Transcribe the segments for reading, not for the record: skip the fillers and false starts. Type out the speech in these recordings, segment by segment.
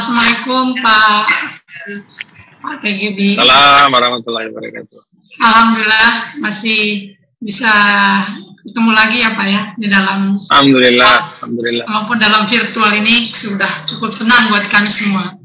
Assalamualaikum Pak TGB. Assalamualaikum warahmatullahi wabarakatuh. Alhamdulillah masih bisa ketemu lagi ya Pak ya di dalam. Alhamdulillah. Walaupun dalam virtual ini sudah cukup senang buat kami semua.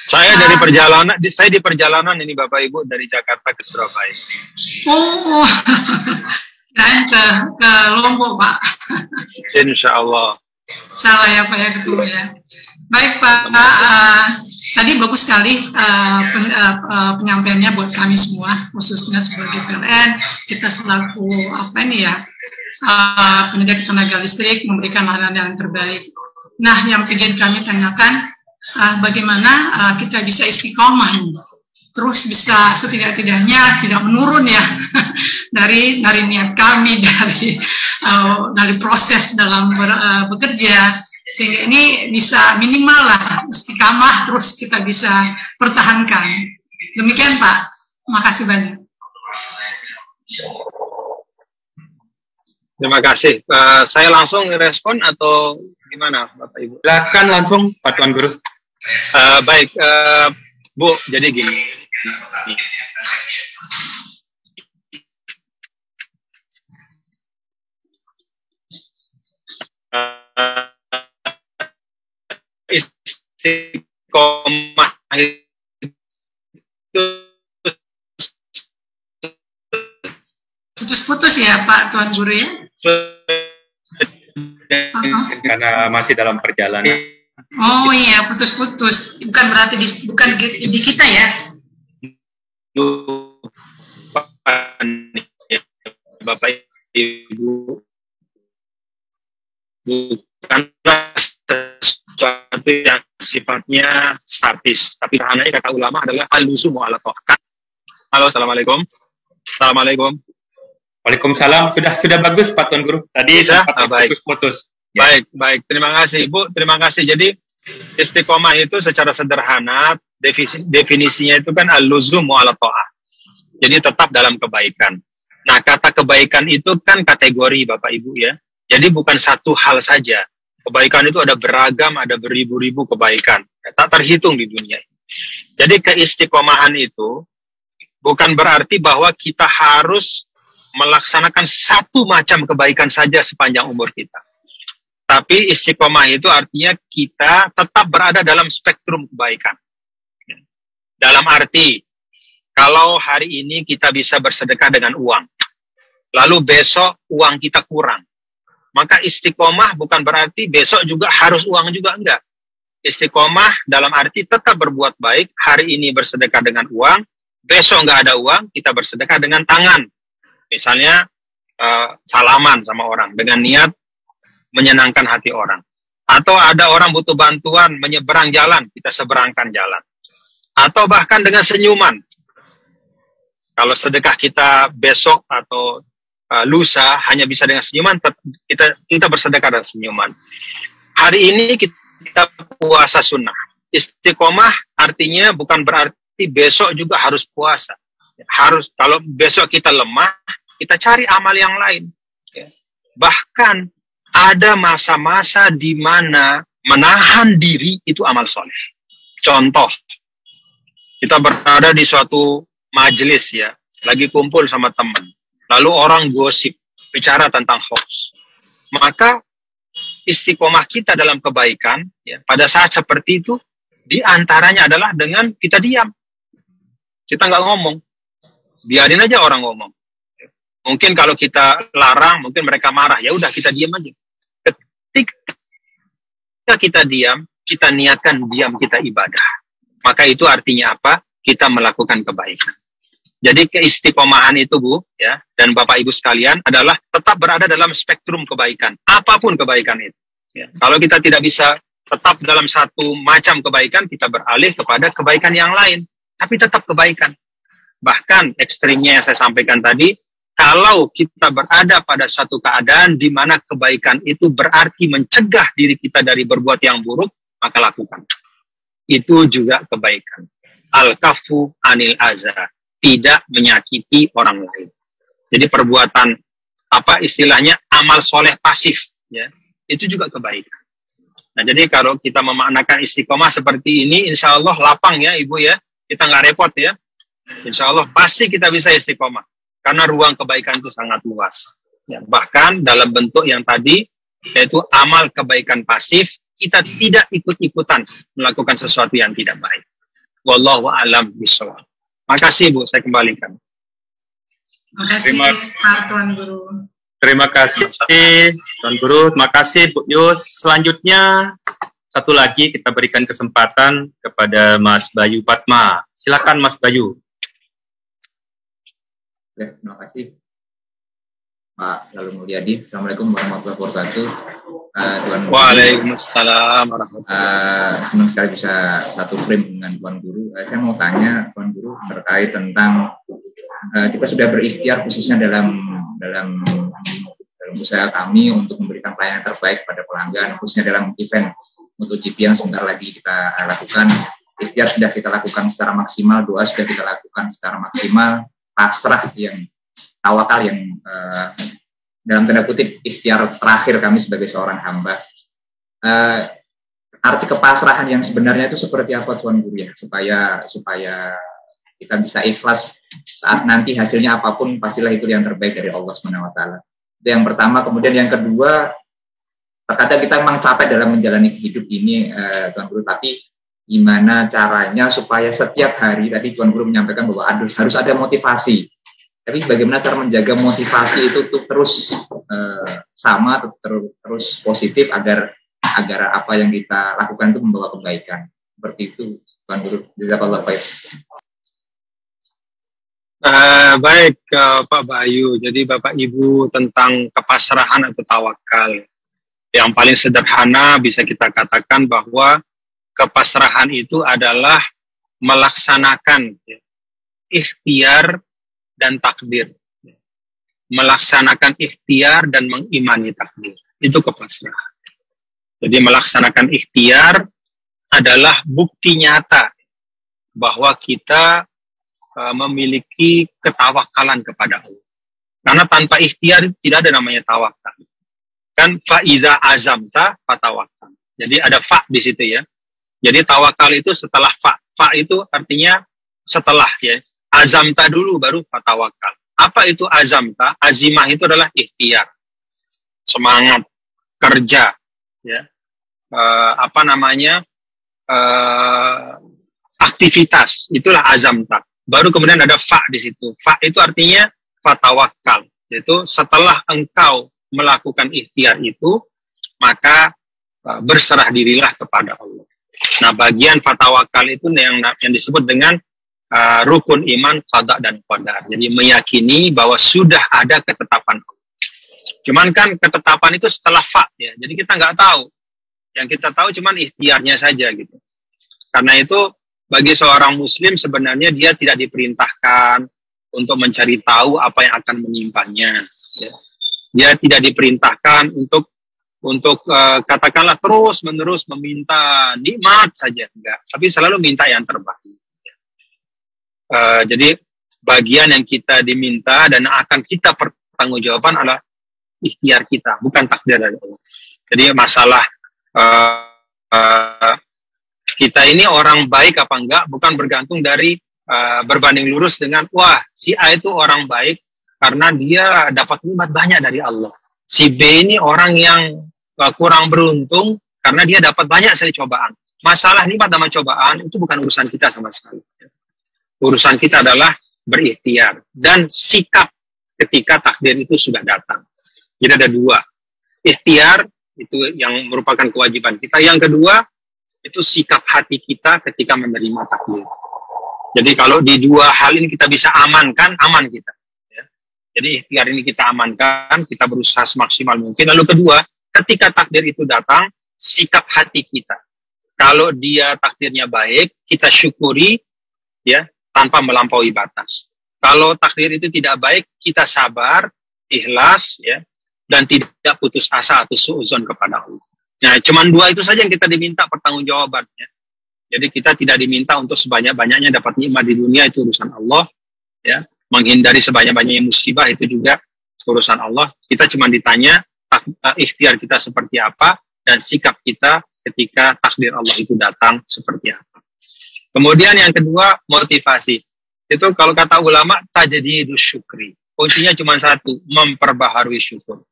Saya di perjalanan ini Bapak Ibu dari Jakarta ke Surabaya. Oh, dan ke Lombok Pak. Insya Allah. Salah ya Pak ya ketemu ya. Baik Pak, tadi bagus sekali penyampaiannya buat kami semua, khususnya sebagai PLN, kita selaku penyedia tenaga listrik memberikan layanan yang terbaik. Nah, yang ingin kami tanyakan, bagaimana kita bisa istiqomah nih, terus bisa setidak-tidaknya tidak menurun ya dari niat kami, dari proses dalam bekerja, sehingga ini bisa minimal lah istiqamah terus kita bisa pertahankan. Demikian Pak, makasih banyak. Terima kasih. Saya langsung respon atau gimana Bapak Ibu? Silakan langsung Pak Tuan Guru. Baik, Bu, jadi gini. Istiqomah itu putus-putus ya Pak Tuan Guru ya? Karena masih dalam perjalanan. Oh iya, putus-putus. Bukan berarti bukan di kita ya? Bapak Ibu, bukanlah sesuatu yang sifatnya statis, tapi bahannya kata ulama adalah al-luzumu ala ta'ah. Halo, assalamualaikum. Assalamualaikum. Waalaikumsalam. Sudah bagus Pak Tuan Guru. Tadi sempat putus-putus. Ya. Baik. Terima kasih Bu. Terima kasih. Jadi istiqomah itu secara sederhana definisinya itu kan al-luzumu ala ta'ah. Jadi tetap dalam kebaikan. Nah, kata kebaikan itu kan kategori Bapak Ibu ya. Jadi bukan satu hal saja. Kebaikan itu ada beragam, ada beribu-ribu kebaikan. Tak terhitung di dunia. Jadi keistiqomahan itu bukan berarti bahwa kita harus melaksanakan satu macam kebaikan saja sepanjang umur kita. Tapi istiqomah itu artinya kita tetap berada dalam spektrum kebaikan. Dalam arti, kalau hari ini kita bisa bersedekah dengan uang, lalu besok uang kita kurang, maka istiqomah bukan berarti besok juga harus uang juga, enggak. Istiqomah dalam arti tetap berbuat baik, hari ini bersedekah dengan uang, besok enggak ada uang, kita bersedekah dengan tangan. Misalnya salaman sama orang dengan niat menyenangkan hati orang. Atau ada orang butuh bantuan menyeberang jalan, kita seberangkan jalan. Atau bahkan dengan senyuman. Kalau sedekah kita besok atau lusa hanya bisa dengan senyuman, kita bersedekah dengan senyuman. Hari ini kita puasa sunnah. Istiqomah artinya bukan berarti besok juga harus puasa. Harus, kalau besok kita lemah, kita cari amal yang lain. Bahkan ada masa-masa di mana menahan diri itu amal soleh. Contoh, kita berada di suatu majelis ya, lagi kumpul sama teman. Lalu orang gosip, bicara tentang hoax. Maka istiqomah kita dalam kebaikan, ya, pada saat seperti itu, diantaranya adalah dengan kita diam. Kita nggak ngomong. Biarin aja orang ngomong. Mungkin kalau kita larang, mungkin mereka marah. Ya udah, kita diam aja. Ketika kita diam, kita niatkan diam kita ibadah. Maka itu artinya apa? Kita melakukan kebaikan. Jadi keistiqomahan itu Bu, ya, dan Bapak Ibu sekalian adalah tetap berada dalam spektrum kebaikan, apapun kebaikan itu. Ya. Kalau kita tidak bisa tetap dalam satu macam kebaikan, kita beralih kepada kebaikan yang lain, tapi tetap kebaikan. Bahkan ekstrimnya yang saya sampaikan tadi, kalau kita berada pada satu keadaan di mana kebaikan itu berarti mencegah diri kita dari berbuat yang buruk, maka lakukan. Itu juga kebaikan. Al-kafu anil azza. Tidak menyakiti orang lain. Jadi perbuatan apa istilahnya amal soleh pasif, ya, itu juga kebaikan. Nah, jadi kalau kita memaknakan istiqomah seperti ini, insya Allah lapang ya Ibu ya. Kita nggak repot ya. Insya Allah pasti kita bisa istiqomah. Karena ruang kebaikan itu sangat luas. Ya, bahkan dalam bentuk yang tadi, yaitu amal kebaikan pasif, kita tidak ikut-ikutan melakukan sesuatu yang tidak baik. Wallahu a'lam bishawab. Makasih Bu, saya kembalikan. Terima kasih Pak Tuan Guru. Terima kasih Tuan Guru, terima kasih Bu Yus. Selanjutnya satu lagi kita berikan kesempatan kepada Mas Bayu Fatma. Silakan Mas Bayu. Terima kasih Pak Lalu Mulyadi. Assalamualaikum warahmatullahi wabarakatuh. Tuan Guru. Waalaikumsalam warahmatullahi wabarakatuh. Senang sekali bisa satu frame dengan Tuan Guru. Saya mau tanya Tuan Guru terkait tentang kita sudah berikhtiar khususnya dalam usaha kami untuk memberikan pelayanan terbaik pada pelanggan, khususnya dalam event MotoGP yang sebentar lagi kita lakukan. Ikhtiar sudah kita lakukan secara maksimal, doa sudah kita lakukan secara maksimal, pasrah yang tawakal yang dalam tanda kutip ikhtiar terakhir kami sebagai seorang hamba. Arti kepasrahan yang sebenarnya itu seperti apa Tuan Guru ya, supaya kita bisa ikhlas saat nanti hasilnya apapun pastilah itu yang terbaik dari Allah SWT. Itu yang pertama. Kemudian yang kedua, terkadang kita memang capek dalam menjalani hidup ini Tuan Guru, tapi gimana caranya supaya setiap hari, tadi Tuan Guru menyampaikan bahwa harus ada motivasi, tapi bagaimana cara menjaga motivasi itu tuh terus sama, terus positif agar apa yang kita lakukan itu membawa kebaikan. Seperti itu Tuan Guru. Jazakallah khair. Baik Pak Bayu, jadi Bapak Ibu tentang kepasrahan atau tawakal. Yang paling sederhana bisa kita katakan bahwa kepasrahan itu adalah melaksanakan ikhtiar dan takdir. Melaksanakan ikhtiar dan mengimani takdir. Itu kepasrahan. Jadi melaksanakan ikhtiar adalah bukti nyata bahwa kita memiliki ketawakalan kepada Allah. Karena tanpa ikhtiar tidak ada namanya tawakal. Kan fa'iza azamta fatawakal. Jadi ada fa di situ ya. Jadi tawakal itu setelah fa. Fa itu artinya setelah ya. Azamta dulu baru fatawakal. Apa itu azamta? Azimah itu adalah ikhtiar. Semangat, kerja ya. Aktivitas, itulah azamta. Baru kemudian ada fa di situ. Fa itu artinya fatawakal. Yaitu setelah engkau melakukan ikhtiar itu, maka berserah dirilah kepada Allah. Nah, bagian fatawakal itu yang disebut dengan rukun iman, qada dan qadar. Jadi meyakini bahwa sudah ada ketetapan Allah. Cuman kan ketetapan itu setelah fa ya. Jadi kita nggak tahu. Yang kita tahu cuman ikhtiarnya saja gitu. Karena itu bagi seorang muslim sebenarnya dia tidak diperintahkan untuk mencari tahu apa yang akan menimpanya. Ya. Dia tidak diperintahkan untuk katakanlah terus menerus meminta nikmat saja, enggak. Tapi selalu minta yang terbaik. Jadi bagian yang kita diminta dan akan kita pertanggungjawaban adalah ikhtiar kita, bukan takdir dari Allah. Jadi masalah kita ini orang baik apa enggak bukan bergantung dari berbanding lurus dengan wah si A itu orang baik karena dia dapat nikmat banyak dari Allah. Si B ini orang yang kurang beruntung karena dia dapat banyak sekali cobaan. Masalah nikmat sama cobaan itu bukan urusan kita sama sekali. Urusan kita adalah berikhtiar dan sikap ketika takdir itu sudah datang. Jadi ada dua. Ikhtiar itu yang merupakan kewajiban kita. Yang kedua itu sikap hati kita ketika menerima takdir. Jadi kalau di dua hal ini kita bisa amankan, aman kita. Ya. Jadi ikhtiar ini kita amankan, kita berusaha semaksimal mungkin. Lalu kedua, ketika takdir itu datang, sikap hati kita. Kalau dia takdirnya baik, kita syukuri, ya, tanpa melampaui batas. Kalau takdir itu tidak baik, kita sabar, ikhlas, ya, dan tidak putus asa atau suudzon kepada Allah. Nah, cuma dua itu saja yang kita diminta pertanggungjawabannya. Jadi kita tidak diminta untuk sebanyak-banyaknya dapat nikmat di dunia, itu urusan Allah. Ya, menghindari sebanyak-banyaknya musibah itu juga urusan Allah. Kita cuma ditanya ikhtiar kita seperti apa dan sikap kita ketika takdir Allah itu datang seperti apa. Kemudian yang kedua, motivasi. Itu kalau kata ulama, tajdidus syukri. Kuncinya cuma satu, memperbaharui syukur.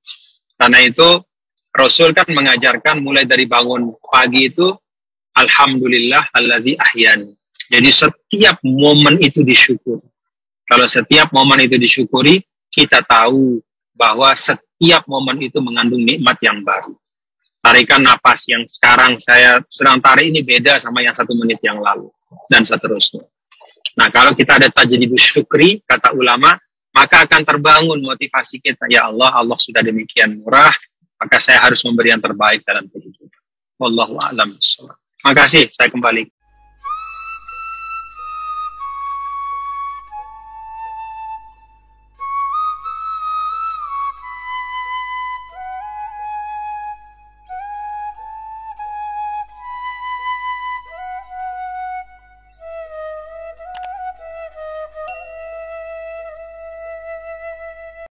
Karena itu Rasul kan mengajarkan mulai dari bangun pagi itu, alhamdulillah allazi ahyani. Jadi setiap momen itu disyukur. Kalau setiap momen itu disyukuri, kita tahu bahwa setiap momen itu mengandung nikmat yang baru. Tarikan napas yang sekarang saya sedang tarik ini beda sama yang 1 menit yang lalu. Dan seterusnya. Nah, kalau kita ada tajdidus syukri, kata ulama, maka akan terbangun motivasi kita. Ya Allah, Allah sudah demikian murah, maka saya harus memberi yang terbaik dalam kehidupan. Wallahu a'lam bishawab. Makasih, saya kembali.